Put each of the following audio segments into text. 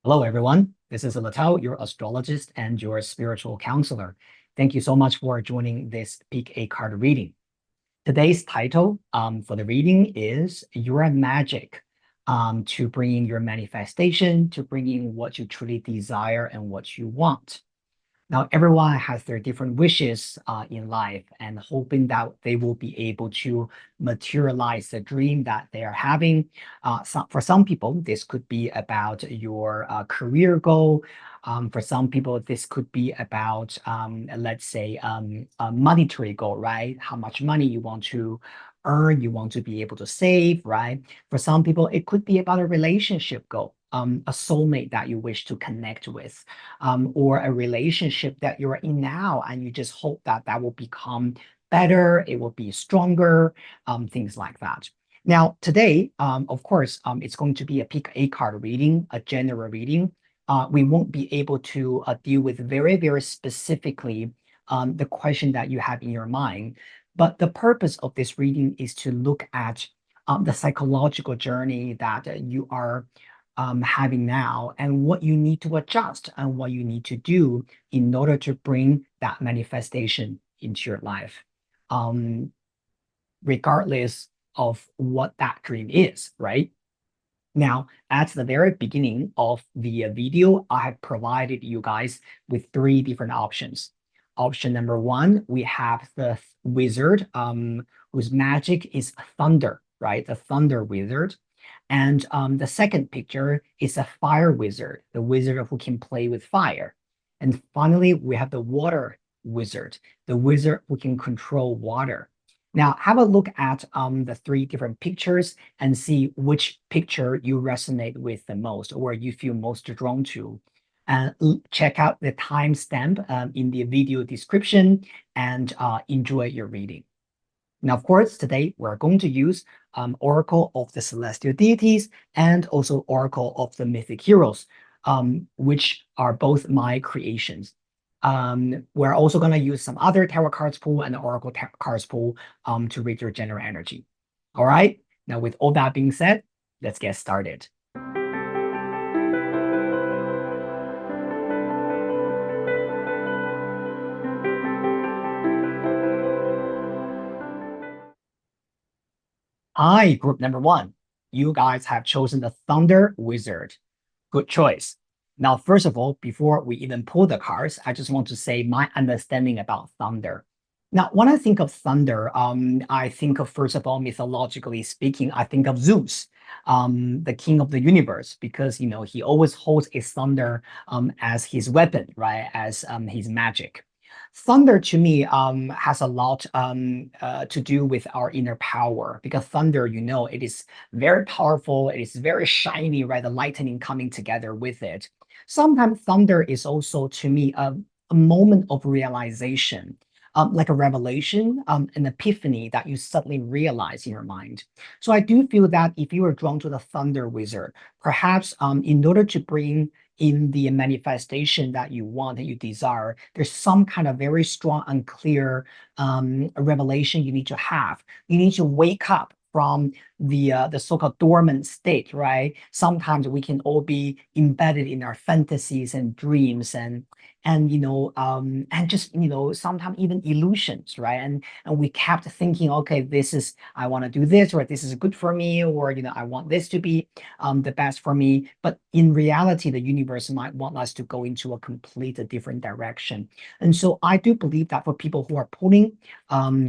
Hello, everyone. This is Letao, your astrologist and your spiritual counselor. Thank you so much for joining this Pick a Card reading. Today's title for the reading is Your Magic, to bring in your manifestation, to bring in what you truly desire and what you want. Now, everyone has their different wishes in life and hoping that they will be able to materialize the dream that they are having. For some people, this could be about your career goal. For some people, this could be about, let's say, a monetary goal, right? How much money you want to earn, you want to be able to save, right? For some people, it could be about a relationship goal, a soulmate that you wish to connect with, or a relationship that you're in now, and you just hope that that will become better, it will be stronger, things like that. Now, today, of course, it's going to be a pick a card reading, a general reading. We won't be able to deal with very, very specifically the question that you have in your mind. But the purpose of this reading is to look at the psychological journey that you are having now and what you need to adjust and what you need to do in order to bring that manifestation into your life, um, regardless of what that dream is, right? Now, at the very beginning of the video, I have provided you guys with three different options. Option number one, we have the wizard, whose magic is thunder, right? The thunder wizard. And the second picture is a fire wizard, the wizard who can play with fire. And finally, we have the water wizard, the wizard who can control water. Now, have a look at the three different pictures and see which picture you resonate with the most or you feel most drawn to. And check out the timestamp in the video description and enjoy your reading. Now, of course, today we're going to use Oracle of the Celestial Deities and also Oracle of the Mythic Heroes, which are both my creations. We're also going to use some other tarot cards pool and the Oracle cards pool to read your general energy. All right. Now, with all that being said, let's get started. Hi, group number one. You guys have chosen the Thunder Wizard. Good choice. Now, first of all, before we even pull the cards, I just want to say my understanding about thunder. Now, when I think of thunder, I think of, first of all, mythologically speaking, I think of Zeus, the king of the universe, because he always holds a thunder as his weapon, right? As his magic. Thunder to me has a lot to do with our inner power because thunder, it is very powerful. It is very shiny, right? The lightning coming together with it. Sometimes thunder is also to me a moment of realization, like a revelation, an epiphany that you suddenly realize in your mind. So I do feel that if you are drawn to the thunder wizard, perhaps in order to bring in the manifestation that you want, that you desire, there's some kind of very strong and clear revelation you need to have. You need to wake up from the so-called dormant state, right? Sometimes we can all be embedded in our fantasies and dreams and just sometimes even illusions, right? And we kept thinking, okay, I want to do this, or this is good for me, or I want this to be the best for me. But in reality, the universe might want us to go into a complete different direction. And so I do believe that for people who are pulling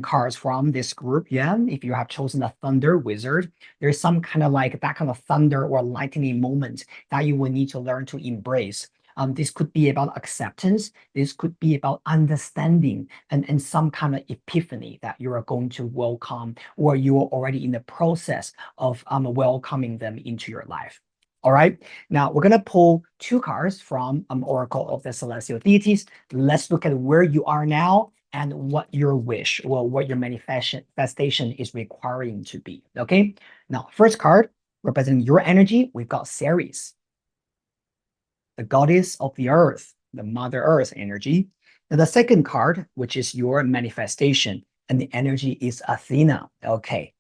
cards from this group, yeah, if you have chosen the Thunder Wizard, there's some kind of like that kind of thunder or lightning moment that you will need to learn to embrace. This could be about acceptance. This could be about understanding and some kind of epiphany that you are going to welcome, or you are already in the process of welcoming them into your life. All right. Now we're gonna pull two cards from Oracle of the Celestial Deities. Let's look at where you are now and what your wish or what your manifestation is requiring to be. Okay. Now, first card representing your energy, we've got Ceres, the goddess of the earth, the Mother Earth energy. Now, the second card, which is your manifestation, and the energy is Athena. Okay.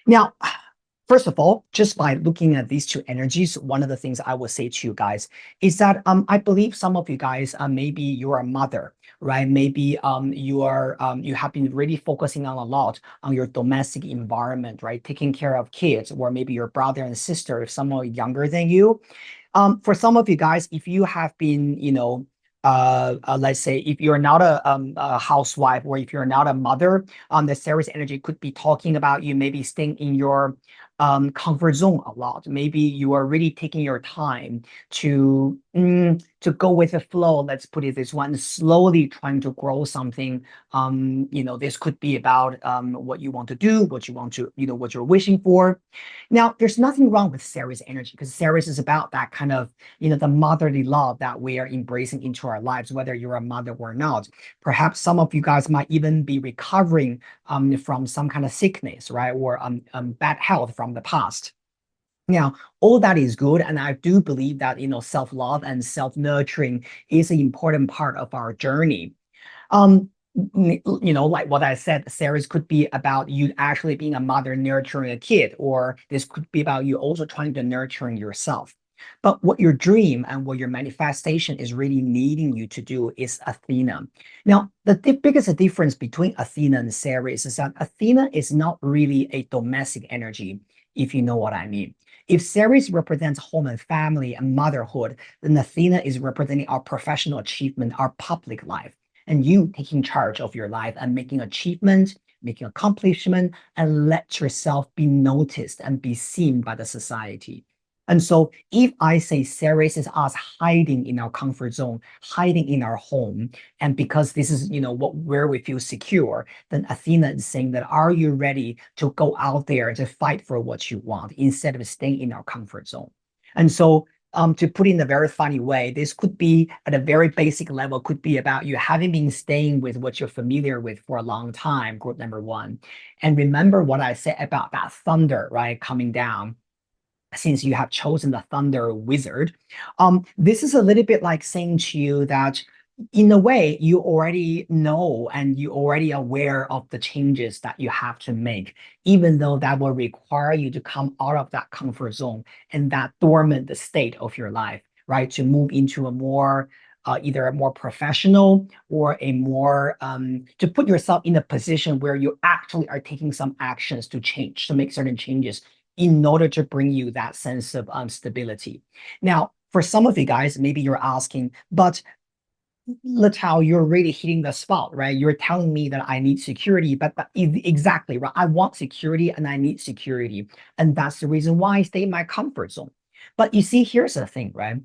Now, First of all, just by looking at these two energies, one of the things I will say to you guys is that I believe some of you guys, maybe you're a mother, right? Maybe you have been really focusing on a lot on your domestic environment, right? Taking care of kids, or maybe your brother and sister, if someone younger than you. For some of you guys, if you have been, let's say if you're not a housewife, or if you're not a mother, the Ceres energy could be talking about you maybe staying in your comfort zone a lot. Maybe you are really taking your time to go with the flow. Let's put it this one, slowly trying to grow something. This could be about what you want to do, what you want to, what you're wishing for. Now, there's nothing wrong with Ceres energy, because Ceres is about that kind of, the motherly love that we are embracing into our lives, whether you're a mother or not. Perhaps some of you guys might even be recovering from some kind of sickness, right? Or bad health from the past. Now, all that is good, and I do believe that self-love and self-nurturing is an important part of our journey. Um, like what I said, Ceres could be about you actually being a mother nurturing a kid, or this could be about you also trying to nurturing yourself. But what your dream and what your manifestation is really needing you to do is Athena. Now, the biggest difference between Athena and Ceres is that Athena is not really a domestic energy, if you know what I mean. If Ceres represents home and family and motherhood, then Athena is representing our professional achievement, our public life, and you taking charge of your life and making achievement, making accomplishment, and let yourself be noticed and be seen by the society. And so if I say Ceres is us hiding in our comfort zone, hiding in our home, and because this is, where we feel secure, then Athena is saying that, are you ready to go out there to fight for what you want instead of staying in our comfort zone? And so to put it in a very funny way, this could be at a very basic level, could be about you having been staying with what you're familiar with for a long time, group number one. And remember what I said about that thunder, right, coming down. Since you have chosen the thunder wizard, this is a little bit like saying to you that in a way you already know and you already aware of the changes that you have to make, even though that will require you to come out of that comfort zone and that dormant state of your life, right? To move into a more either a more professional or a more to put yourself in a position where you actually are taking some actions to change, to make certain changes in order to bring you that sense of stability. Now, for some of you guys, maybe you're asking, but Letao, you're really hitting the spot, right? You're telling me that I need security, but exactly, right? I want security and I need security. And that's the reason why I stay in my comfort zone. But you see, here's the thing, right?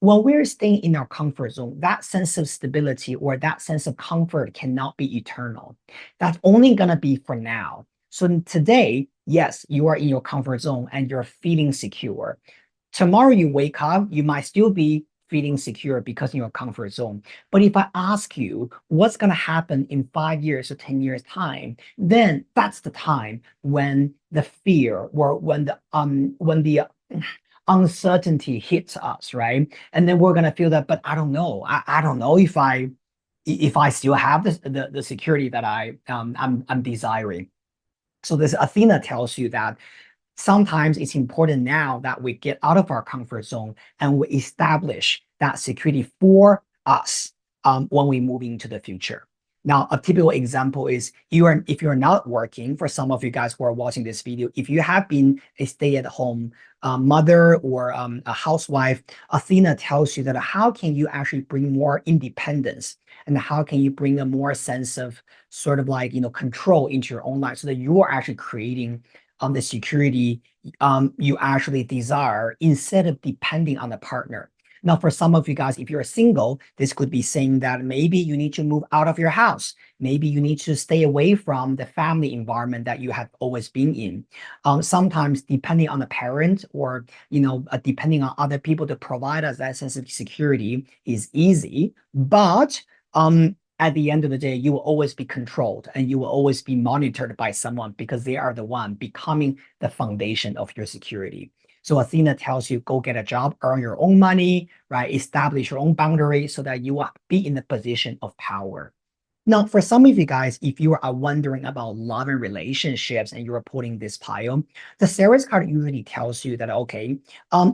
When we're staying in our comfort zone, that sense of stability or that sense of comfort cannot be eternal. That's only going to be for now. So today, yes, you are in your comfort zone and you're feeling secure. Tomorrow you wake up, you might still be feeling secure because in your comfort zone. But if I ask you what's going to happen in 5 years or 10 years time, then that's the time when the fear or when the uncertainty hits us, right? And then we're going to feel that, but I don't know. I don't know if I still have the security that I'm desiring. So this Athena tells you that sometimes it's important now that we get out of our comfort zone and we establish that security for us when we move into the future. Now, a typical example is if you're not working, for some of you guys who are watching this video, if you have been a stay-at-home mother or a housewife, Athena tells you that how can you actually bring more independence and how can you bring a more sense of sort of like, control into your own life so that you are actually creating the security you actually desire instead of depending on a partner. Now, for some of you guys, if you're single, this could be saying that maybe you need to move out of your house. Maybe you need to stay away from the family environment that you have always been in. Sometimes, depending on the parent or depending on other people to provide us that sense of security is easy, but at the end of the day, you will always be controlled and you will always be monitored by someone because they are the one becoming the foundation of your security. So Athena tells you, go get a job, earn your own money, right? Establish your own boundary so that you will be in a position of power. Now, for some of you guys, if you are wondering about love and relationships and you're pulling this pile, the Ceres card usually tells you that, okay,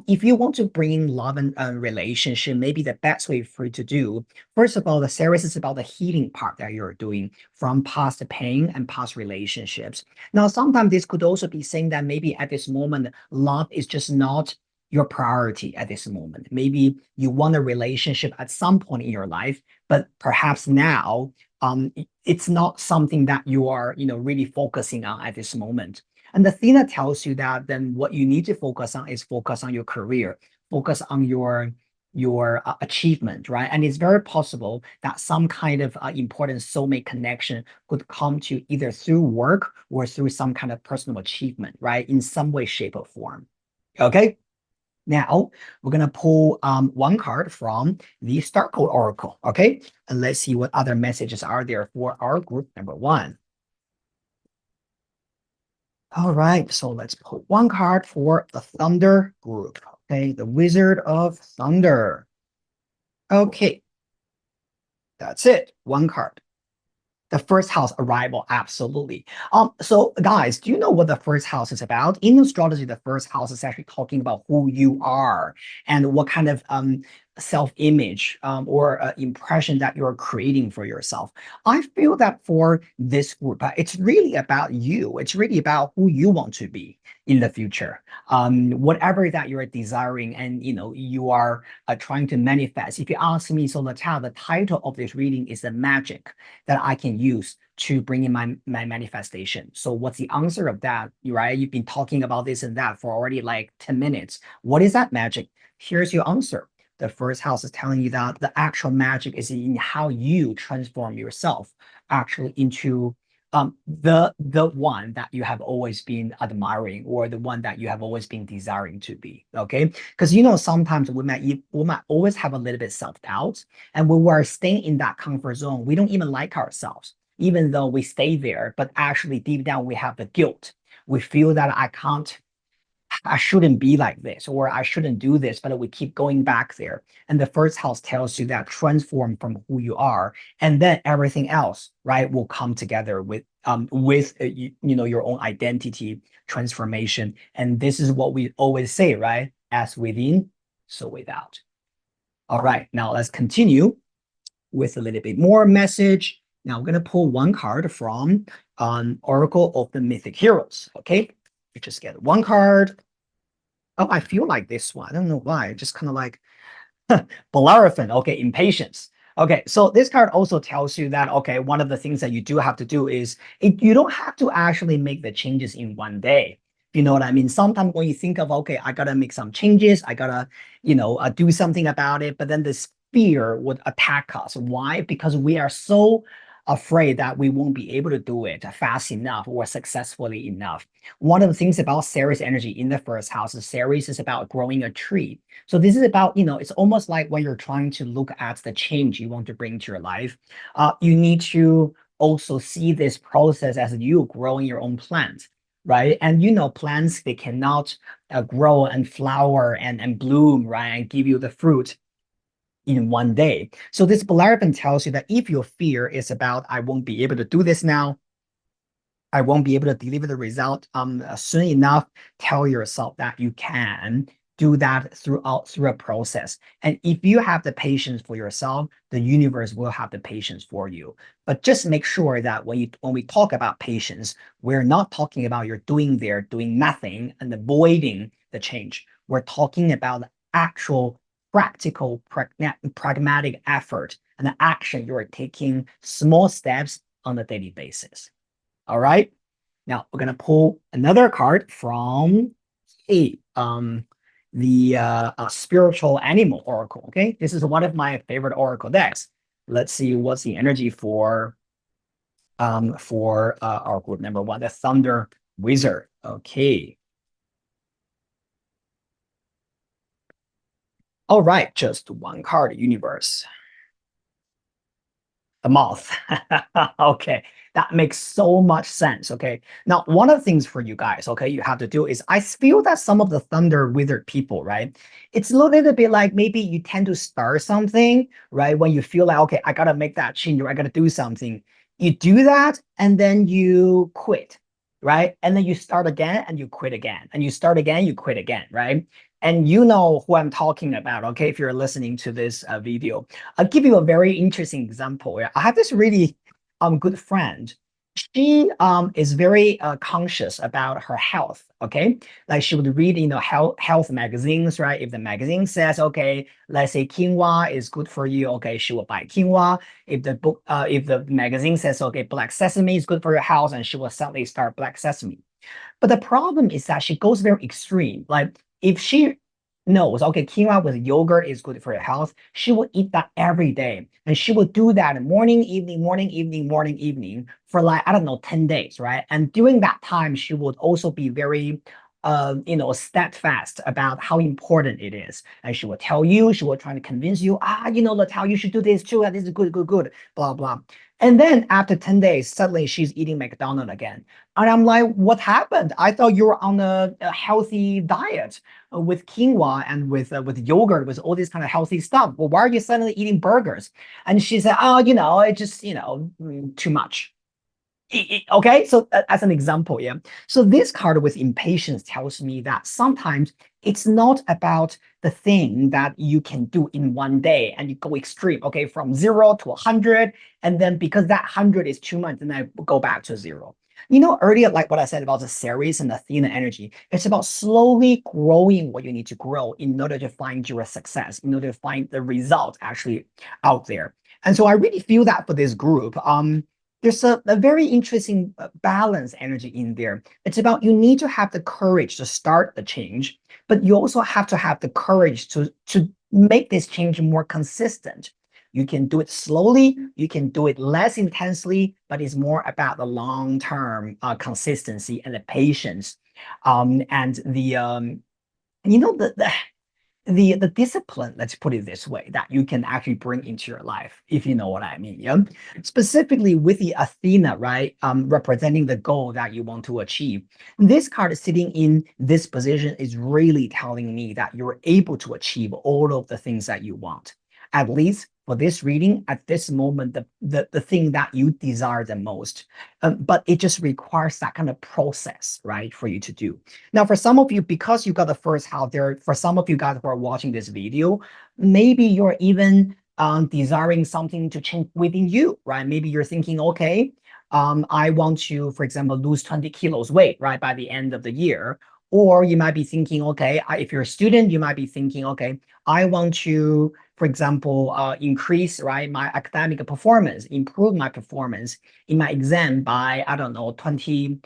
if you want to bring in love and relationship, maybe the best way for you to do, first of all, the Ceres is about the healing part that you're doing from past pain and past relationships. Now, sometimes this could also be saying that maybe at this moment, love is just not your priority at this moment. Maybe you want a relationship at some point in your life, but perhaps now it's not something that you are, really focusing on at this moment. And the thing that tells you that, then what you need to focus on is focus on your career, focus on your achievement, right? And it's very possible that some kind of important soulmate connection could come to either through work or through some kind of personal achievement, right? In some way, shape, or form. Okay. Now, we're going to pull one card from the Star Code Oracle, okay? And let's see what other messages are there for our group number one. All right, so let's pull one card for the Thunder group, okay? The Wizard of Thunder. Okay, that's it, one card. The first house arrival, absolutely. So guys, do you know what the first house is about? In astrology, the first house is actually talking about who you are and what kind of self-image or impression that you're creating for yourself. I feel that for this group, it's really about you. It's really about who you want to be in the future. Whatever that you're desiring and you are trying to manifest. If you ask me, so Letao, the title of this reading is the magic that I can use to bring in my manifestation. So what's the answer of that? Right? You've been talking about this and that for already like 10 minutes. What is that magic? Here's your answer. The first house is telling you that the actual magic is in how you transform yourself actually into the one that you have always been admiring or the one that you have always been desiring to be. Okay. Because sometimes we might always have a little bit self-doubt. And when we're staying in that comfort zone, we don't even like ourselves, even though we stay there. But actually, deep down, we have the guilt. We feel that I shouldn't be like this, or I shouldn't do this, but we keep going back there. And the first house tells you that transform from who you are, and then everything else, right, will come together with your own identity transformation. And this is what we always say, right? As within, so without. All right, now let's continue with a little bit more message. Now we're going to pull one card from Oracle of the Mythic Heroes. Okay, we just get one card. Oh, I feel like this one. I don't know why. Just kind of like Bellerophon. Okay, impatience. Okay, so this card also tells you that, okay, one of the things that you do have to do is you don't have to actually make the changes in one day. You know what I mean? Sometimes when you think of, okay, I gotta make some changes, I gotta, do something about it, but then this fear would attack us. Why? Because we are so afraid that we won't be able to do it fast enough or successfully enough. One of the things about Ceres energy in the first house is Ceres is about growing a tree. So this is about, it's almost like when you're trying to look at the change you want to bring to your life, you need to also see this process as you growing your own plant, right? And plants, they cannot grow and flower and bloom, right? And give you the fruit in one day. So this Bellerophon tells you that if your fear is about, I won't be able to do this now, I won't be able to deliver the result soon enough, tell yourself that you can do that through a process. And if you have the patience for yourself, the universe will have the patience for you. But just make sure that when we talk about patience, we're not talking about you're doing nothing and avoiding the change. We're talking about actual practical, pragmatic effort and the action you're taking, small steps on a daily basis. All right. Now we're gonna pull another card from the spiritual animal oracle. Okay, this is one of my favorite oracle decks. Let's see what's the energy for our group number one, the Thunder Wizard. Okay. All right, just one card, universe. The moth. Okay, that makes so much sense. Okay, now one of the things for you guys, okay, you have to do is I feel that some of the thunder withered people, right? It's a little bit like maybe you tend to start something, right? When you feel like, okay, I gotta make that change or I gotta do something. You do that and then you quit, right? And then you start again and you quit again. And you start again, you quit again, right? And you know who I'm talking about, okay, if you're listening to this video. I'll give you a very interesting example. Yeah, I have this really good friend. She is very conscious about her health. Okay, like she would read health magazines, right? If the magazine says, okay, let's say quinoa is good for you, okay, she will buy quinoa. If the magazine says, okay, black sesame is good for your health, and she will suddenly start black sesame. But the problem is that she goes very extreme. Like if she knows, okay, quinoa with yogurt is good for your health, she will eat that every day. And she will do that morning, evening, morning, evening, morning, evening for like, I don't know, 10 days, right? And during that time, she would also be very steadfast about how important it is. And she will tell you, she will try to convince you, Letao, you should do this too. This is good, good, good, blah, blah. And then after 10 days, suddenly she's eating McDonald's again. And I'm like, what happened? I thought you were on a healthy diet with quinoa and with yogurt, with all this kind of healthy stuff. Well, why are you suddenly eating burgers? And she said, oh, it just, too much. Okay, so as an example, yeah. So this card with impatience tells me that sometimes it's not about the thing that you can do in one day and you go extreme, okay, from 0 to 100, and then because that 100 is too much, then I go back to 0. Earlier, like what I said about the Ceres and the Athena energy, it's about slowly growing what you need to grow in order to find your success, in order to find the result actually out there. And so I really feel that for this group, there's a very interesting balance energy in there. It's about you need to have the courage to start the change, but you also have to have the courage to make this change more consistent. You can do it slowly, you can do it less intensely, but it's more about the long-term consistency and the patience. And the discipline, let's put it this way, that you can actually bring into your life, if you know what I mean. Yeah. Specifically with the Athena, right? Representing the goal that you want to achieve. This card sitting in this position is really telling me that you're able to achieve all of the things that you want. At least for this reading, at this moment, the thing that you desire the most. But it just requires that kind of process, right, for you to do. Now, for some of you, because you got the first house there, for some of you guys who are watching this video, maybe you're even desiring something to change within you, right? Maybe you're thinking, okay, I want to, for example, lose 20 kilos weight, right, by the end of the year. Or you might be thinking, okay, if you're a student, you might be thinking, okay, I want to, for example, increase, right, my academic performance, improve my performance in my exam by, I don't know, 20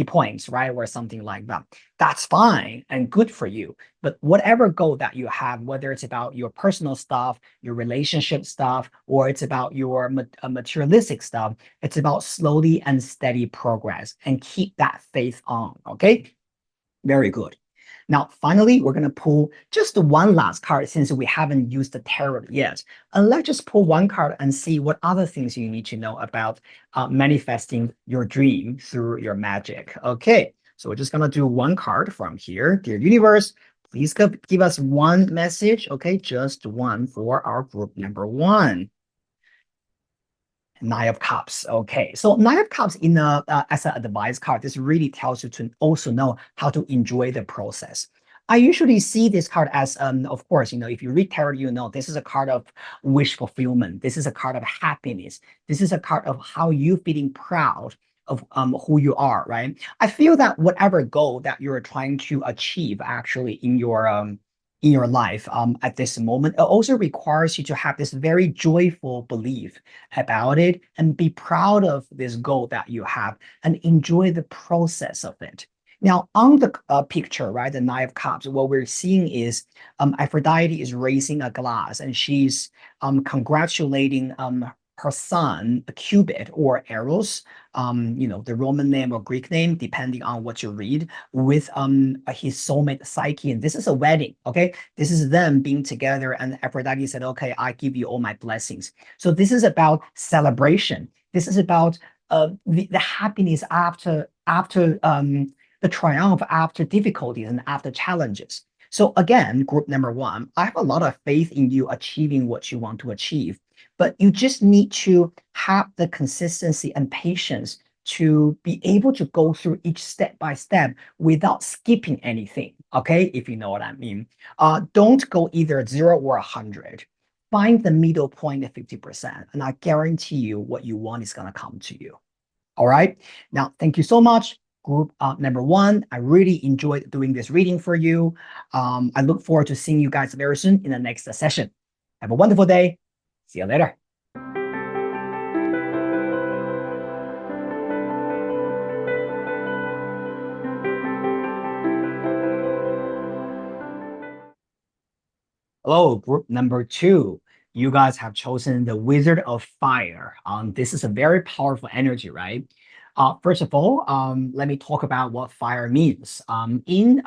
points, right, or something like that. That's fine and good for you. But whatever goal that you have, whether it's about your personal stuff, your relationship stuff, or it's about your materialistic stuff, it's about slowly and steady progress and keep that faith on, okay? Very good. Now, finally, we're going to pull just one last card since we haven't used the tarot yet. And let's just pull one card and see what other things you need to know about manifesting your dream through your magic. Okay, so we're just going to do one card from here. Dear universe, please give us one message. Okay, just one for our group number one. Nine of Cups. Okay, so Nine of Cups in as an advice card, this really tells you to also know how to enjoy the process. I usually see this card as, of course, if you read tarot, this is a card of wish fulfillment. This is a card of happiness. This is a card of how you feeling proud of who you are, right? I feel that whatever goal that you're trying to achieve actually in your life at this moment, it also requires you to have this very joyful belief about it and be proud of this goal that you have and enjoy the process of it. Now, on the picture, right, the Nine of Cups, what we're seeing is Aphrodite is raising a glass and she's congratulating her son, Cupid or Eros, the Roman name or Greek name, depending on what you read, with his soulmate Psyche. And this is a wedding, okay? This is them being together, and Aphrodite said, okay, I give you all my blessings. So this is about celebration. This is about the happiness after the triumph, after difficulties and after challenges. So again, group number one, I have a lot of faith in you achieving what you want to achieve, but you just need to have the consistency and patience to be able to go through each step by step without skipping anything. Okay, if you know what I mean. Don't go either 0 or 100. Find the middle point at 50%, and I guarantee you what you want is going to come to you. All right. Now, thank you so much. Group number one, I really enjoyed doing this reading for you. I look forward to seeing you guys very soon in the next session. Have a wonderful day. See you later. Hello, group number two. You guys have chosen the Wizard of Fire. This is a very powerful energy, right? First of all, let me talk about what fire means. In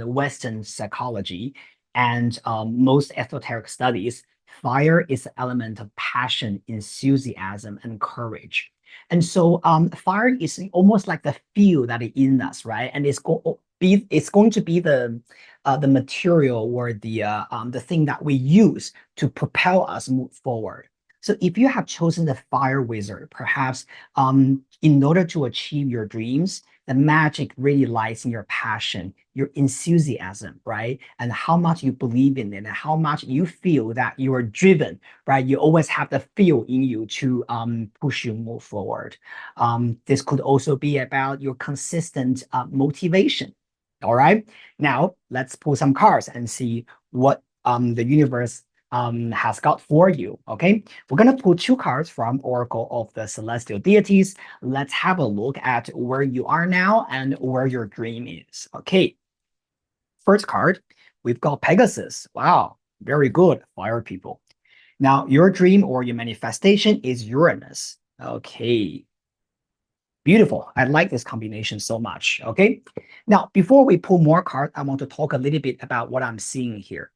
Western psychology and most esoteric studies, fire is the element of passion, enthusiasm, and courage. And so fire is almost like the fuel that is in us, right? And it's going to be the material or the thing that we use to propel us move forward. So if you have chosen the fire wizard, perhaps in order to achieve your dreams, the magic really lies in your passion, your enthusiasm, right? And how much you believe in it and how much you feel that you are driven, right? You always have the feel in you to push you move forward. This could also be about your consistent motivation. All right. Now let's pull some cards and see what the universe has got for you. Okay. We're going to pull two cards from Oracle of the Celestial Deities. Let's have a look at where you are now and where your dream is. Okay. First card, we've got Pegasus. Wow. Very good, fire people. Now, your dream or your manifestation is Uranus. Okay. Beautiful. I like this combination so much. Okay. Now, before we pull more cards, I want to talk a little bit about what I'm seeing here.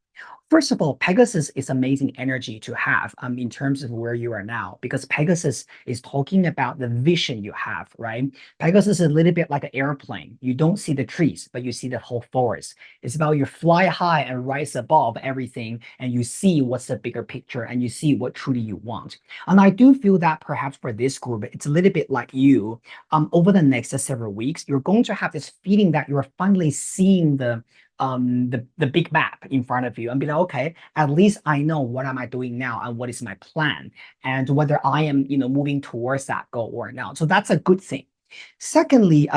First of all, Pegasus is amazing energy to have in terms of where you are now, because Pegasus is talking about the vision you have, right? Pegasus is a little bit like an airplane. You don't see the trees, but you see the whole forest. It's about you fly high and rise above everything, and you see what's the bigger picture, and you see what truly you want. And I do feel that perhaps for this group, it's a little bit like you. Over the next several weeks, you're going to have this feeling that you're finally seeing the big map in front of you and be like, okay, at least I know what am I doing now and what is my plan and whether I am, moving towards that goal or not. So that's a good thing. Secondly,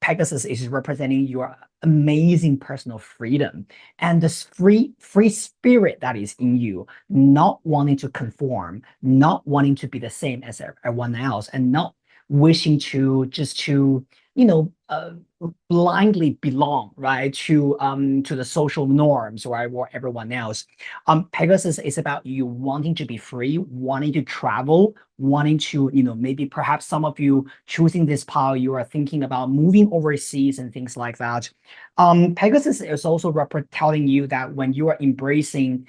Pegasus is representing your amazing personal freedom and this free spirit that is in you, not wanting to conform, not wanting to be the same as everyone else, and not wishing to blindly belong, right, to the social norms, right, or everyone else. Pegasus is about you wanting to be free, wanting to travel, wanting to, maybe perhaps some of you choosing this path, you are thinking about moving overseas and things like that. Pegasus is also telling you that when you are embracing,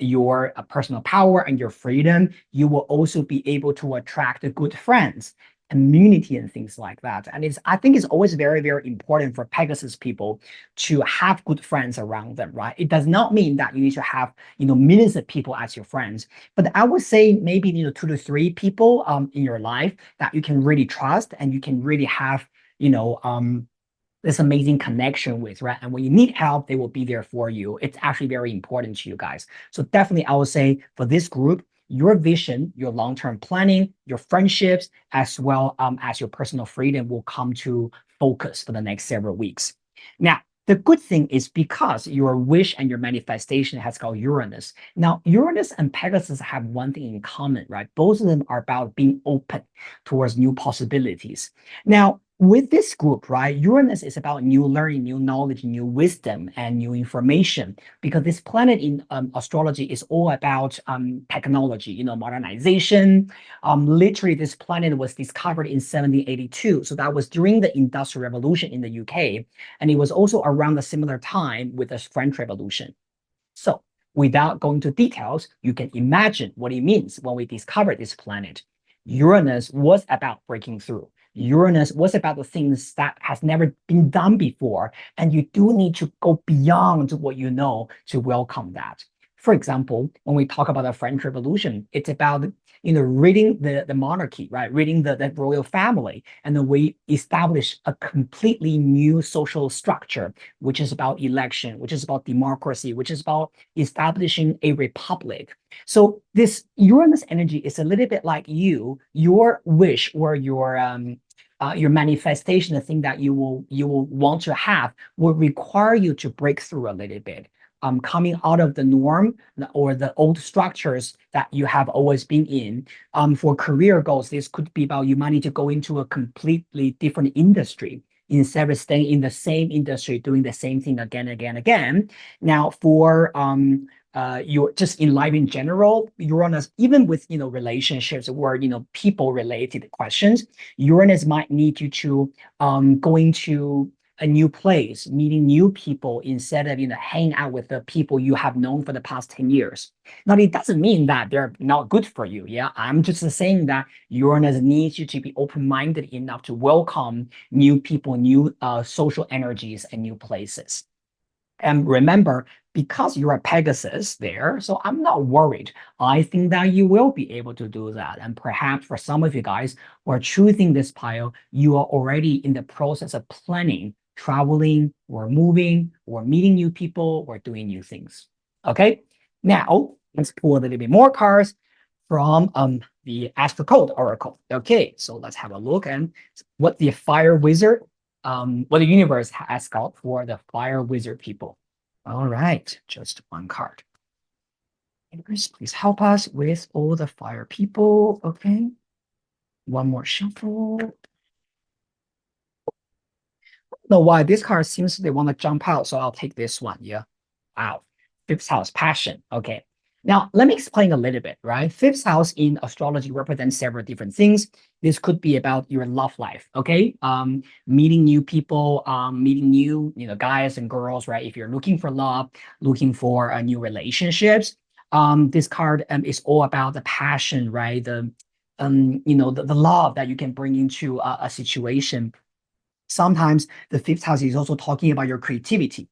your personal power and your freedom, you will also be able to attract good friends, community, and things like that. And I think it's always very, very important for Pegasus people to have good friends around them, right? It does not mean that you need to have, millions of people as your friends, but I would say maybe, 2 to 3 people in your life that you can really trust and you can really have, this amazing connection with, right? And when you need help, they will be there for you. It's actually very important to you guys. So definitely, I would say for this group, your vision, your long-term planning, your friendships, as well as your personal freedom will come to focus for the next several weeks. Now, the good thing is because your wish and your manifestation has got Uranus. Now, Uranus and Pegasus have one thing in common, right? Both of them are about being open towards new possibilities. Now, with this group, right, Uranus is about new learning, new knowledge, new wisdom, and new information. Because this planet in astrology is all about technology, modernization. Literally, this planet was discovered in 1782. So that was during the Industrial Revolution in the UK. And it was also around a similar time with the French Revolution. So without going to details, you can imagine what it means when we discovered this planet. Uranus was about breaking through. Uranus was about the things that has never been done before, and you do need to go beyond what you know to welcome that. For example, when we talk about the French Revolution, it's about reading the monarchy, right? Reading the royal family, and then we establish a completely new social structure, which is about election, which is about democracy, which is about establishing a republic. So this Uranus energy is a little bit like your wish or your manifestation, the thing that you will want to have, will require you to break through a little bit. Coming out of the norm or the old structures that you have always been in. For career goals, this could be about you might need to go into a completely different industry instead of staying in the same industry doing the same thing again, again, again. Now, for you're just in life in general, Uranus, even with relationships or people related questions, Uranus might need you to go into a new place, meeting new people instead of hanging out with the people you have known for the past 10 years. Now, it doesn't mean that they're not good for you. Yeah, I'm just saying that Uranus needs you to be open-minded enough to welcome new people, new social energies, and new places. And remember, because you're a Pegasus there, so I'm not worried. I think that you will be able to do that. And perhaps for some of you guys who are choosing this pile, you are already in the process of planning, traveling, or moving, or meeting new people, or doing new things. Okay, now let's pull a little bit more cards from the Astro Code Oracle. Okay, so let's have a look and what the Fire Wizard what the universe has got for the Fire Wizard people. All right, just one card. Universe, please help us with all the fire people. Okay, one more shuffle. Know why this card seems they want to jump out, so I'll take this one. Yeah. Wow. Fifth house, passion. Okay. Now, let me explain a little bit, right? Fifth house in astrology represents several different things. This could be about your love life, okay? Meeting new people, meeting new, guys and girls, right? If you're looking for love, looking for new relationships, this card is all about the passion, right? The love that you can bring into a situation. Sometimes the fifth house is also talking about your creativity.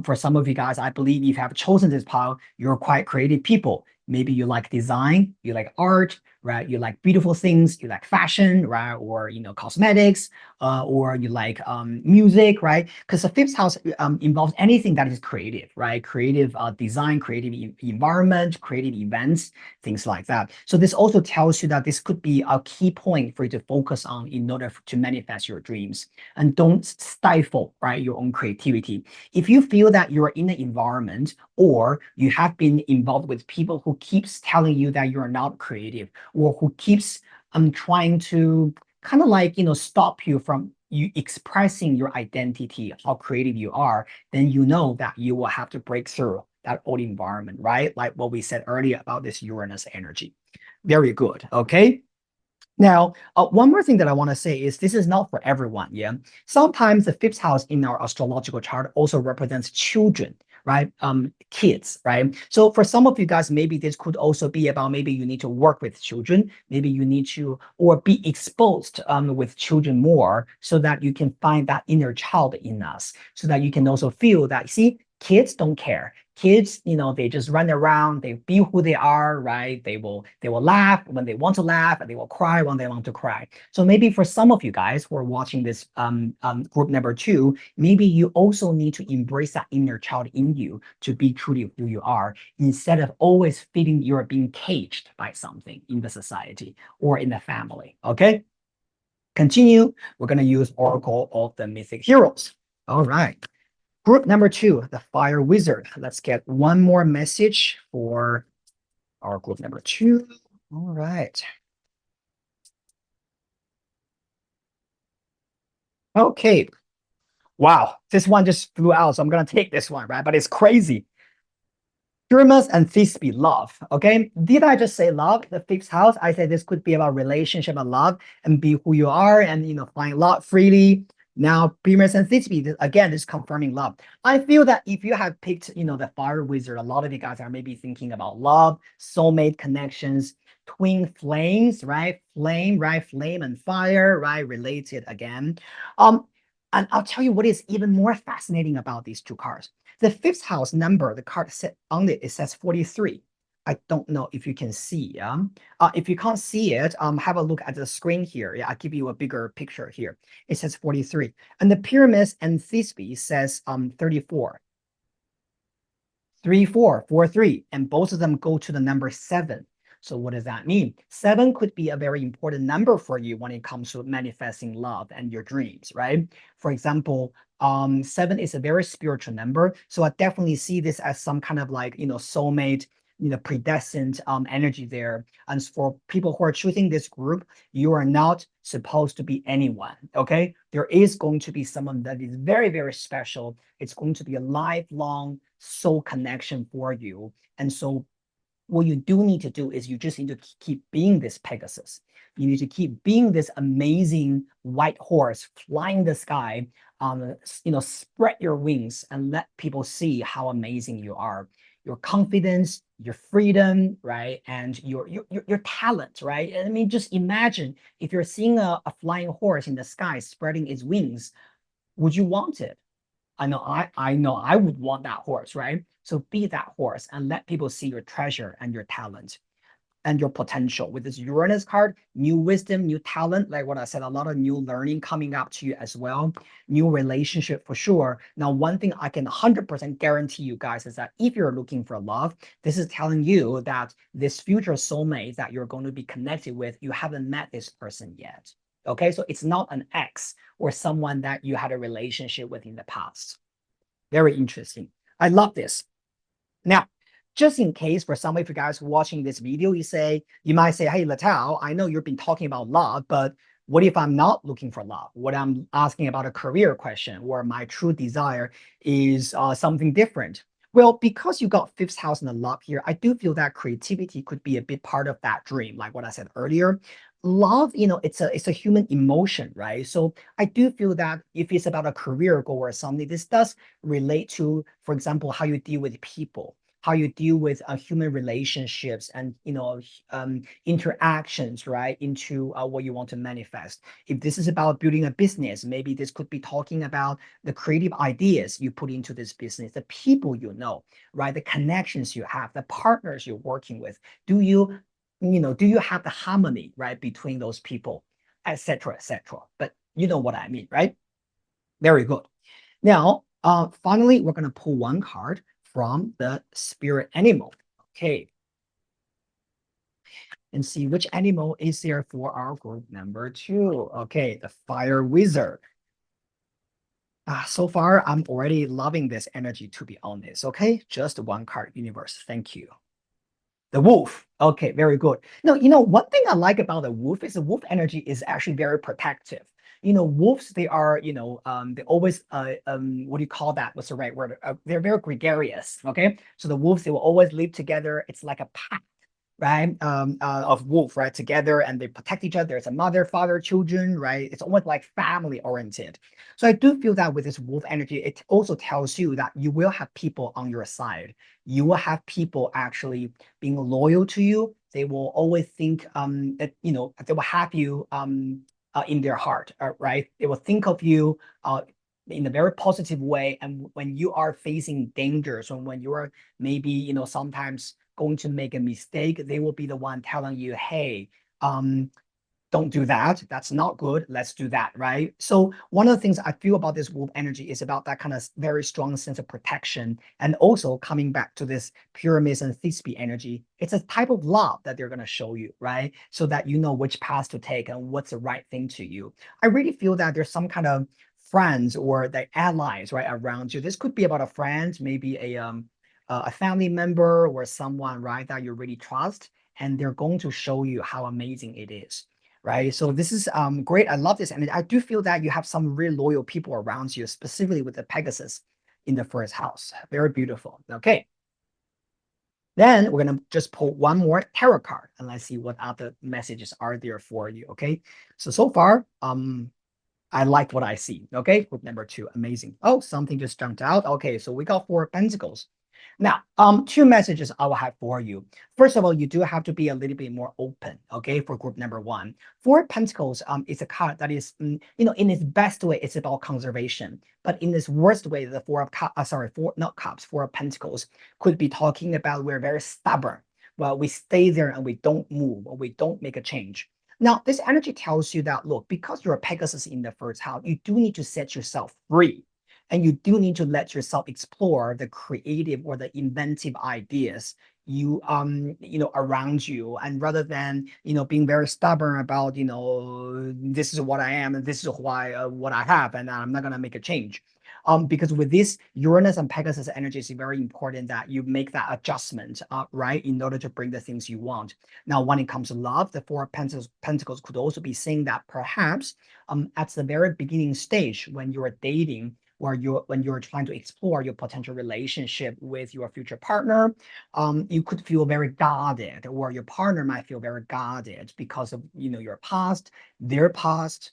For some of you guys, I believe if you have chosen this pile, you're quite creative people. Maybe you like design, you like art, right? You like beautiful things, you like fashion, right? Or cosmetics, or you like music, right? Because the fifth house involves anything that is creative, right? Creative design, creative environment, creative events, things like that. So this also tells you that this could be a key point for you to focus on in order to manifest your dreams. And don't stifle, right, your own creativity. If you feel that you're in an environment or you have been involved with people who keeps telling you that you're not creative or who keeps trying to kind of like stop you from you expressing your identity, how creative you are, then you know that you will have to break through that old environment, right? Like what we said earlier about this Uranus energy. Very good. Okay. Now, one more thing that I want to say is this is not for everyone. Yeah. Sometimes the fifth house in our astrological chart also represents children, right? Kids, right? So for some of you guys, maybe this could also be about maybe you need to work with children. Maybe you need to or be exposed with children more so that you can find that inner child in us, so that you can also feel that, see, kids don't care. Kids, they just run around, they be who they are, right? They will laugh when they want to laugh, and they will cry when they want to cry. So maybe for some of you guys who are watching this group number 2, maybe you also need to embrace that inner child in you to be truly who you are, instead of always feeling you're being caged by something in the society or in the family. Okay. Continue. We're going to use Oracle of the Mythic Heroes. All right. Group number 2, the Fire Wizard. Let's get one more message for our group number 2. All right. Okay. Wow. This one just flew out. So I'm going to take this one, right? But it's crazy. Pyramus and Thisbe, love. Okay. Did I just say love? The fifth house, I said this could be about relationship and love and be who you are and, find love freely. Now, Pyramus and Thisbe, again, this is confirming love. I feel that if you have picked, the fire wizard, a lot of you guys are maybe thinking about love, soulmate connections, twin flames, right? Flame, right? Flame and fire, right? Related again. Um, and I'll tell you what is even more fascinating about these two cards. The fifth house number, the card set on it, it says 43. I don't know if you can see. If you can't see it, have a look at the screen here. Yeah, I'll give you a bigger picture here. It says 43. And the pyramids and Thisbe says 34. 3, 4, 4, 3, and both of them go to the number 7. So what does that mean? 7 could be a very important number for you when it comes to manifesting love and your dreams, right? For example, 7 is a very spiritual number. So I definitely see this as some kind of like, soulmate, predestined energy there. And for people who are choosing this group, you are not supposed to be anyone, okay? There is going to be someone that is very, very special. It's going to be a lifelong soul connection for you. And so what you do need to do is you just need to keep being this Pegasus. You need to keep being this amazing white horse flying the sky. Spread your wings and let people see how amazing you are. Your confidence, your freedom, right, and your talent, right. And I mean, just imagine if you're seeing a flying horse in the sky spreading its wings, would you want it? I know I would want that horse, right? So be that horse and let people see your treasure and your talent and your potential. With this Uranus card, new wisdom, new talent, like what I said, a lot of new learning coming up to you as well, new relationship for sure. Now, one thing I can 100% guarantee you guys is that if you're looking for love, this is telling you that this future soulmate that you're going to be connected with, you haven't met this person yet. Okay, so it's not an ex or someone that you had a relationship with in the past. Very interesting. I love this. Now, just in case for some of you guys watching this video, you might say, hey, Letao, I know you've been talking about love, but what if I'm not looking for love? What I'm asking about a career question or my true desire is something different. Well, because you got fifth house in the love here, I do feel that creativity could be a big part of that dream. Like what I said earlier, love, it's a human emotion, right? So I do feel that if it's about a career goal or something, this does relate to, for example, how you deal with people, how you deal with human relationships and interactions, right, into what you want to manifest. If this is about building a business, maybe this could be talking about the creative ideas you put into this business, the people right, the connections you have, the partners you're working with. Do you have the harmony, right, between those people, etc., etc. But you know what I mean, right? Very good. Now, finally, we're going to pull one card from the spirit animal. Okay. And see which animal is there for our group number 2. Okay, the fire wizard. So far, I'm already loving this energy, to be honest. Okay, just one card universe. Thank you. The wolf. Okay, very good. No, one thing I like about the wolf is the wolf energy is actually very protective. Wolves, they are, they always, what do you call that? What's the right word? They're very gregarious. Okay. So the wolves, they will always live together. It's like a pack, right? Of wolf, right? Together and they protect each other. There's a mother, father, children, right? It's almost like family oriented. So I do feel that with this wolf energy, it also tells you that you will have people on your side. You will have people actually being loyal to you. They will always think that they will have you in their heart, right? They will think of you in a very positive way. And when you are facing dangers, or when you are maybe sometimes going to make a mistake, they will be the one telling you, hey, don't do that. That's not good. Let's do that, right? So one of the things I feel about this wolf energy is about that kind of very strong sense of protection. And also coming back to this pyramids and Thisbe energy, it's a type of love that they're going to show you, right? So that you know which path to take and what's the right thing to you. I really feel that there's some kind of friends or the allies, right, around you. This could be about a friend, maybe a family member or someone, right, that you really trust, and they're going to show you how amazing it is. right? So this is great. I love this. And I do feel that you have some really loyal people around you, specifically with the Pegasus in the first house. Very beautiful. Okay. Then we're going to just pull one more tarot card and let's see what other messages are there for you. Okay. So far, I like what I see. Okay. Group number 2. Amazing. Oh, something just jumped out. Okay. So we got 4 pentacles. Now, 2 messages I will have for you. First of all, you do have to be a little bit more open, okay, for group number 1. 4 Pentacles is a card that is, in its best way, it's about conservation. But in its worst way, the 4 of cups, not cups, 4 of Pentacles could be talking about we're very stubborn. Well, we stay there and we don't move or we don't make a change. Now, this energy tells you that, look, because you're a Pegasus in the first house, you do need to set yourself free. And you do need to let yourself explore the creative or the inventive ideas around you, and rather than being very stubborn about this is what I am and this is why what I have and I'm not going to make a change. Because with this Uranus and Pegasus energy, it's very important that you make that adjustment, right, in order to bring the things you want. Now, when it comes to love, the 4 of Pentacles could also be saying that perhaps at the very beginning stage when you're dating, or when you're trying to explore your potential relationship with your future partner, you could feel very guarded, or your partner might feel very guarded because of your past, their past,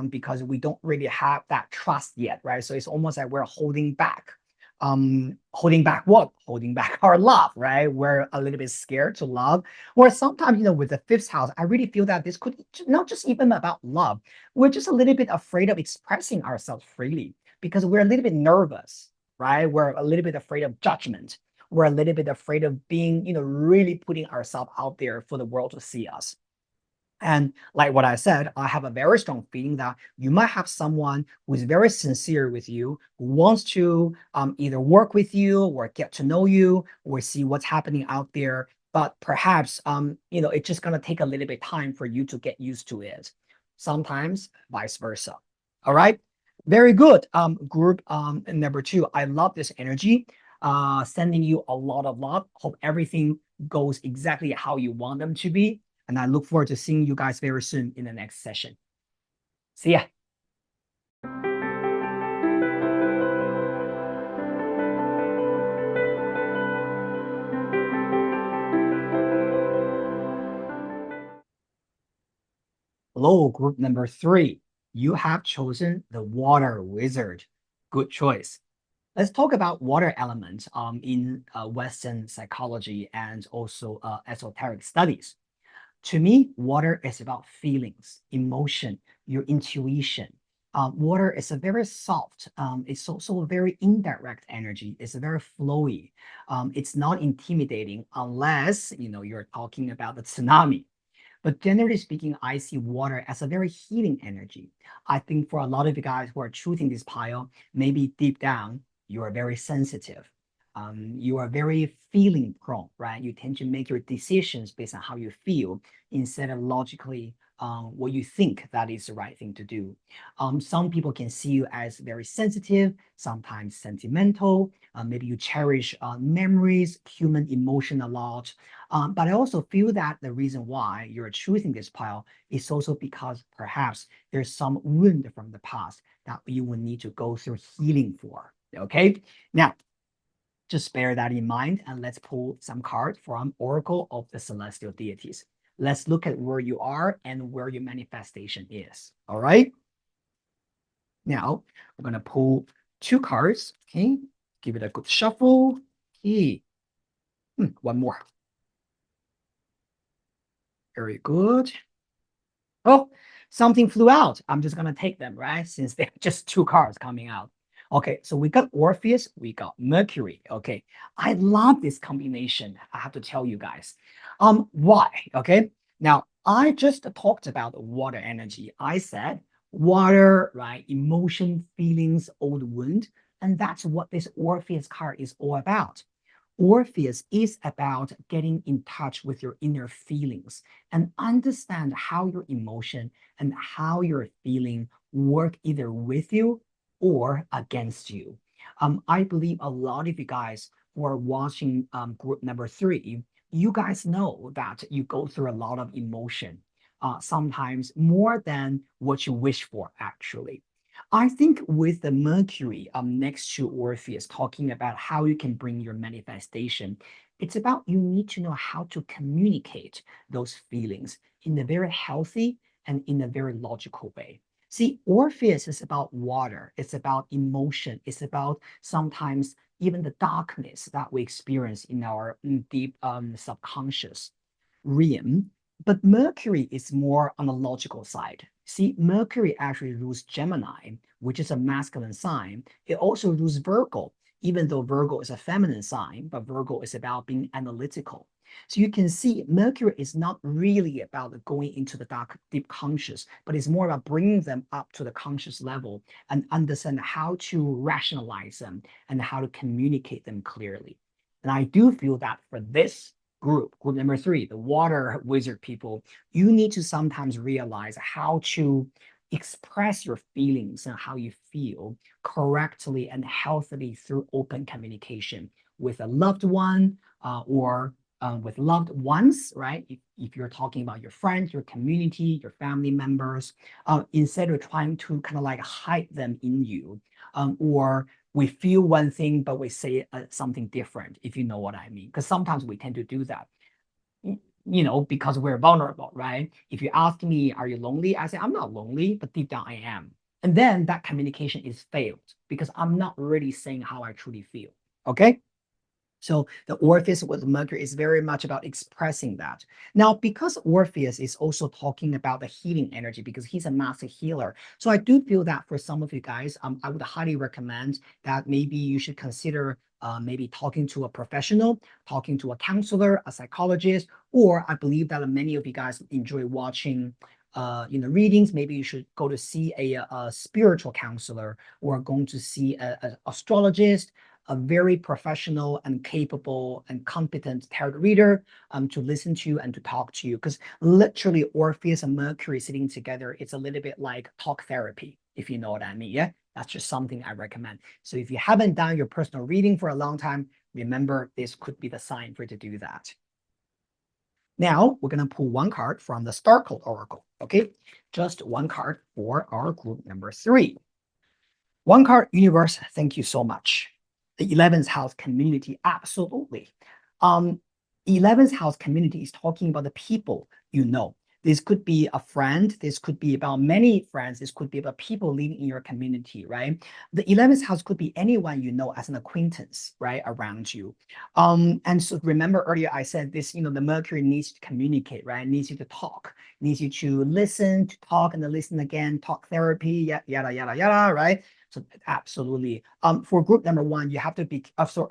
because we don't really have that trust yet, right? So it's almost like we're holding back. Holding back what? Holding back our love, right? We're a little bit scared to love. Or sometimes, with the 5th house, I really feel that this could not just even about love. We're just a little bit afraid of expressing ourselves freely because we're a little bit nervous, right? We're a little bit afraid of judgment. We're a little bit afraid of being, really putting ourselves out there for the world to see us. And like what I said, I have a very strong feeling that you might have someone who is very sincere with you, who wants to either work with you or get to know you or see what's happening out there. But perhaps, it's just going to take a little bit time for you to get used to it. Sometimes vice versa. All right. Very good. Group number 2. I love this energy. Sending you a lot of love. Hope everything goes exactly how you want them to be. And I look forward to seeing you guys very soon in the next session. See ya. Hello, group number 3. You have chosen the water wizard. Good choice. Let's talk about water elements in Western psychology and also esoteric studies. To me, water is about feelings, emotion, your intuition. Water is a very soft, it's also a very indirect energy. It's a very flowy. It's not intimidating unless you're talking about the tsunami. But generally speaking, I see water as a very healing energy. I think for a lot of you guys who are choosing this pile, maybe deep down, you are very sensitive. You are very feeling prone, right? You tend to make your decisions based on how you feel instead of logically what you think that is the right thing to do. Some people can see you as very sensitive, sometimes sentimental. Maybe you cherish memories, human emotion a lot. But I also feel that the reason why you're choosing this pile is also because perhaps there's some wound from the past that you will need to go through healing for. Okay. Now, just bear that in mind and let's pull some cards from Oracle of the Celestial Deities. Let's look at where you are and where your manifestation is. All right. Now, we're going to pull 2 cards. Okay. Give it a good shuffle. Okay. One more. Very good. Oh, something flew out. I'm just going to take them, right? Since they're just 2 cards coming out. Okay, so we got Orpheus, we got Mercury. Okay, I love this combination. I have to tell you guys. Why? Okay, now I just talked about water energy. I said water, right? Emotion, feelings, old wound, and that's what this Orpheus card is all about. Orpheus is about getting in touch with your inner feelings and understand how your emotion and how you're feeling work either with you or against you. I believe a lot of you guys who are watching group number 3, you guys know that you go through a lot of emotion. sometimes more than what you wish for, actually. I think with the Mercury next to Orpheus, talking about how you can bring your manifestation, it's about you need to know how to communicate those feelings in a very healthy and in a very logical way. See, Orpheus is about water, it's about emotion, it's about sometimes even the darkness that we experience in our deep subconscious realm. But Mercury is more on the logical side. See, Mercury actually rules Gemini, which is a masculine sign. It also rules Virgo, even though Virgo is a feminine sign, but Virgo is about being analytical. So you can see Mercury is not really about going into the dark, deep conscious, but it's more about bringing them up to the conscious level and understand how to rationalize them and how to communicate them clearly. And I do feel that for this group number 3, the water wizard people, you need to sometimes realize how to express your feelings and how you feel correctly and healthily through open communication with a loved one or with loved ones, right? If you're talking about your friends, your community, your family members, instead of trying to kind of like hide them in you, or we feel one thing, but we say something different, if you know what I mean. Because sometimes we tend to do that, because we're vulnerable, right? If you ask me, are you lonely? I say, I'm not lonely, but deep down I am. And then that communication is failed because I'm not really saying how I truly feel. Okay. So the Orpheus with Mercury is very much about expressing that. Now, because Orpheus is also talking about the healing energy, because he's a master healer. So I do feel that for some of you guys, I would highly recommend that maybe you should consider maybe talking to a professional, talking to a counselor, a psychologist, or I believe that many of you guys enjoy watching readings. Maybe you should go to see a spiritual counselor or going to see an astrologist, a very professional and capable and competent tarot reader to listen to and to talk to you. Because literally Orpheus and Mercury sitting together, it's a little bit like talk therapy, if you know what I mean. Yeah, that's just something I recommend. So if you haven't done your personal reading for a long time, remember this could be the sign for you to do that. Now we're going to pull one card from the Star Code Oracle. Okay, just one card for our group number 3. One card, universe, thank you so much. The 11th house community, absolutely. 11th house community is talking about the people you know. This could be a friend. This could be about many friends. This could be about people living in your community, right? The 11th house could be anyone you know as an acquaintance, right, around you. And so remember earlier I said this, the Mercury needs to communicate, right? It needs you to talk, needs you to listen, to talk and then listen again, talk therapy, yada, yada, yada, right? So absolutely. For group number 1, you have to be,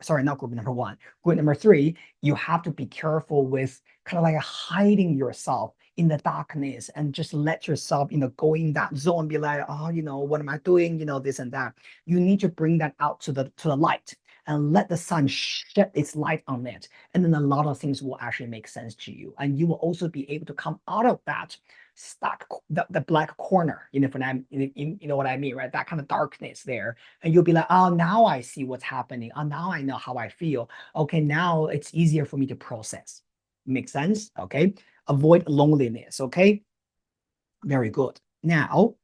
sorry, not group number 1. Group number 3, you have to be careful with kind of like hiding yourself in the darkness and just let yourself, go in that zone, be like, oh, what am I doing? This and that. You need to bring that out to the light and let the sun shed its light on it. And then a lot of things will actually make sense to you. And you will also be able to come out of that stuck, the black corner, you know what I mean, right? That kind of darkness there. And you'll be like, oh, now I see what's happening. Oh, now I know how I feel. Okay, now it's easier for me to process. Make sense? Okay. Avoid loneliness. Okay. Very good. Now,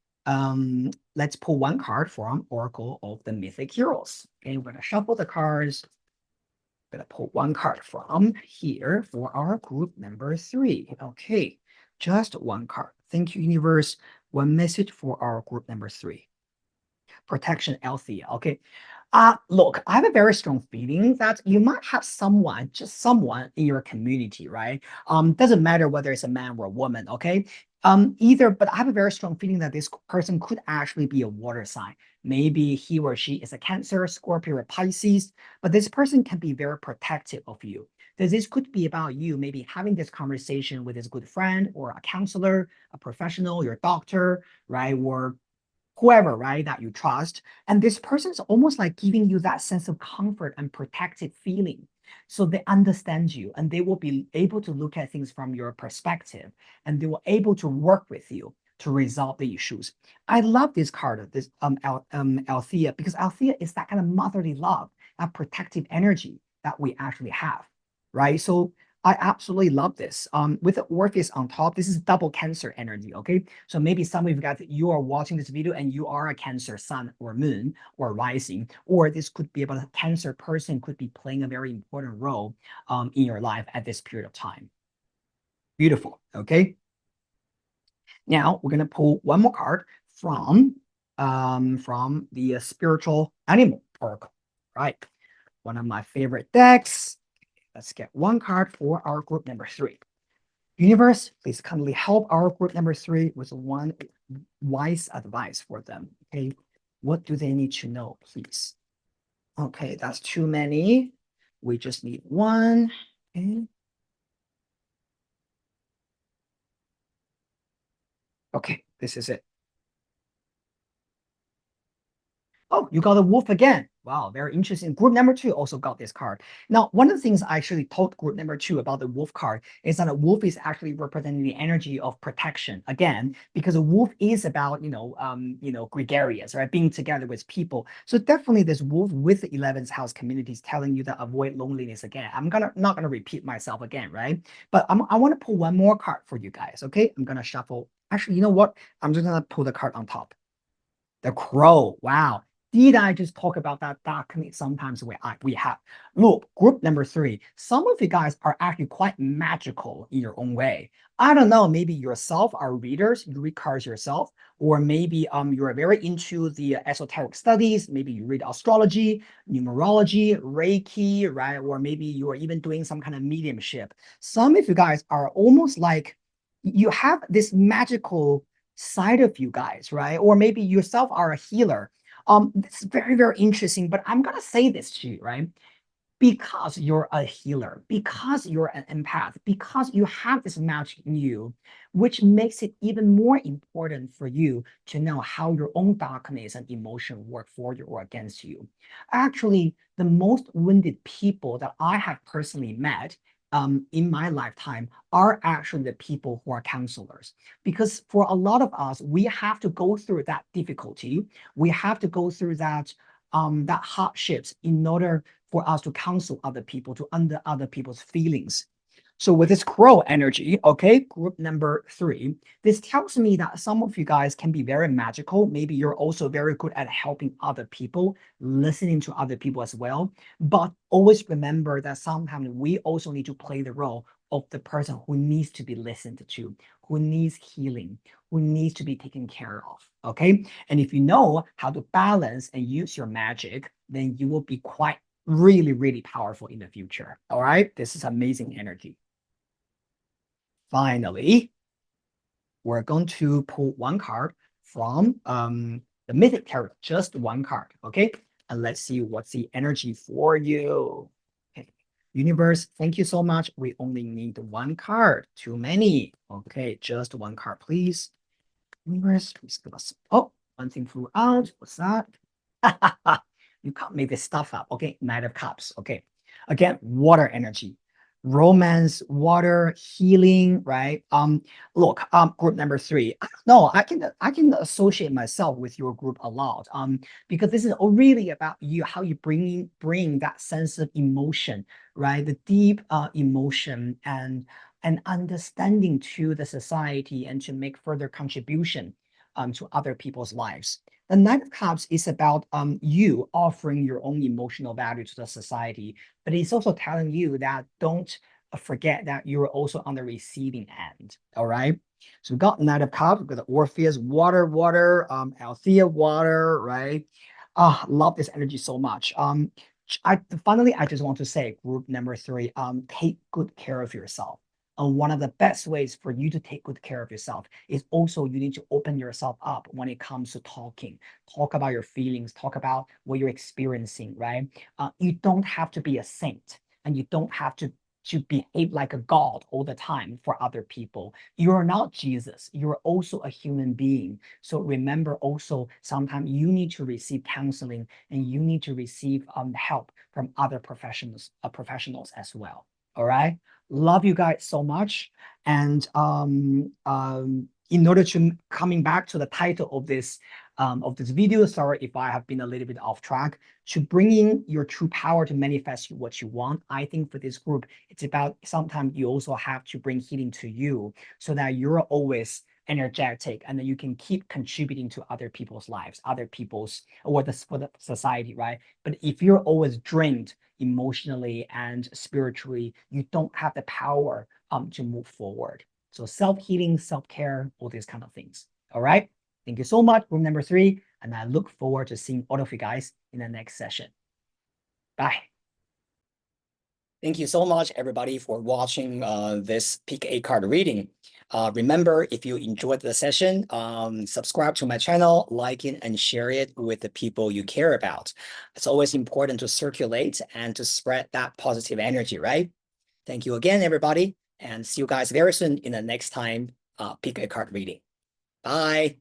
let's pull one card from Oracle of the Mythic Heroes. Okay, we're gonna shuffle the cards. We're gonna pull one card from here for our group number 3. Okay, just one card. Thank you, universe. One message for our group number 3. Protection Althea. Okay. Look, I have a very strong feeling that you might have someone, just someone in your community, right? Doesn't matter whether it's a man or a woman, okay? But I have a very strong feeling that this person could actually be a water sign. Maybe he or she is a Cancer, Scorpio, or Pisces, but this person can be very protective of you. This could be about you maybe having this conversation with his good friend or a counselor, a professional, your doctor, right? Or whoever, right, that you trust. And this person is almost like giving you that sense of comfort and protective feeling. So they understand you and they will be able to look at things from your perspective and they will able to work with you to resolve the issues. I love this card, this Althea, because Althea is that kind of motherly love, that protective energy that we actually have, right? So I absolutely love this. With the Orpheus on top, this is double Cancer energy, okay? So maybe some of you guys, you are watching this video and you are a Cancer sun or moon or rising, or this could be about a Cancer person could be playing a very important role in your life at this period of time. Beautiful, okay? Now we're gonna pull one more card from the spiritual animal oracle, right? One of my favorite decks. Let's get one card for our group number 3. Universe, please kindly help our group number 3 with one wise advice for them. Okay, what do they need to know, please? Okay, that's too many. We just need one. Okay. Okay, this is it. Oh, you got a wolf again. Wow, very interesting. Group number 2 also got this card. Now, one of the things I actually told group number 2 about the wolf card is that a wolf is actually representing the energy of protection. Again, because a wolf is about, gregarious, right? Being together with people. So definitely this wolf with the 11th house community is telling you to avoid loneliness again. Not gonna repeat myself again, right? But I want to pull one more card for you guys. Okay, I'm gonna shuffle. Actually, you know what? I'm just gonna pull the card on top. The crow. Wow. Did I just talk about that document sometimes we have? Look, group number 3. Some of you guys are actually quite magical in your own way. I don't know, maybe yourself are readers, you read cards yourself, or maybe you're very into the esoteric studies, maybe you read astrology, numerology, Reiki, right? Or maybe you are even doing some kind of mediumship. Some of you guys are almost like you have this magical side of you guys, right? Or maybe yourself are a healer. It's very, very interesting, but I'm gonna say this to you, right? Because you're a healer, because you're an empath, because you have this magic in you, which makes it even more important for you to know how your own darkness and emotion work for you or against you. Actually, the most wounded people that I have personally met in my lifetime are actually the people who are counselors. Because for a lot of us, we have to go through that difficulty. We have to go through that hardships in order for us to counsel other people, to under other people's feelings. So with this crow energy, okay, group number 3, this tells me that some of you guys can be very magical. Maybe you're also very good at helping other people, listening to other people as well. But always remember that sometimes we also need to play the role of the person who needs to be listened to, who needs healing, who needs to be taken care of. Okay. And if you know how to balance and use your magic, then you will be quite really, really powerful in the future. All right. This is amazing energy. Finally, we're going to pull one card from the Mythic Tarot, just one card, okay? And let's see what's the energy for you. Okay, universe, thank you so much. We only need one card, too many. Okay, just one card, please. Universe, please give us. Oh, one thing flew out. What's that? You can't make this stuff up. Okay, Knight of Cups. Okay, again, water energy, romance, water, healing, right? Look, group number 3. No, I can associate myself with your group a lot. Because this is really about you, how you bring that sense of emotion, right? The deep emotion and understanding to the society and to make further contribution to other people's lives. The Knight of Cups is about you offering your own emotional value to the society, but it's also telling you that don't forget that you're also on the receiving end. All right. So we've got Knight of Cups, we've got the Orpheus, water, Althea, water, right? Love this energy so much. I just want to say, group number 3, take good care of yourself. And one of the best ways for you to take good care of yourself is also you need to open yourself up when it comes to talking. Talk about your feelings, talk about what you're experiencing, right? You don't have to be a saint and you don't have to behave like a god all the time for other people. You're not Jesus. You're also a human being. So remember also, sometimes you need to receive counseling and you need to receive help from other professionals as well. All right. Love you guys so much. And in order to coming back to the title of this of this video. Sorry if I have been a little bit off track. To bringing your true power to manifest what you want, I think for this group, it's about sometimes you also have to bring healing to you so that you're always energetic and then you can keep contributing to other people's lives, other people's or for the society, right? But if you're always drained emotionally and spiritually, you don't have the power to move forward. So self-healing, self-care, all these kind of things. All right. Thank you so much. Room number 3. And I look forward to seeing all of you guys in the next session. Bye. Thank you so much, everybody, for watching this Pick a Card reading. Remember, if you enjoyed the session, subscribe to my channel, like it, and share it with the people you care about. It's always important to circulate and to spread that positive energy, right? Thank you again, everybody, and see you guys very soon in the next time Pick a Card reading. Bye.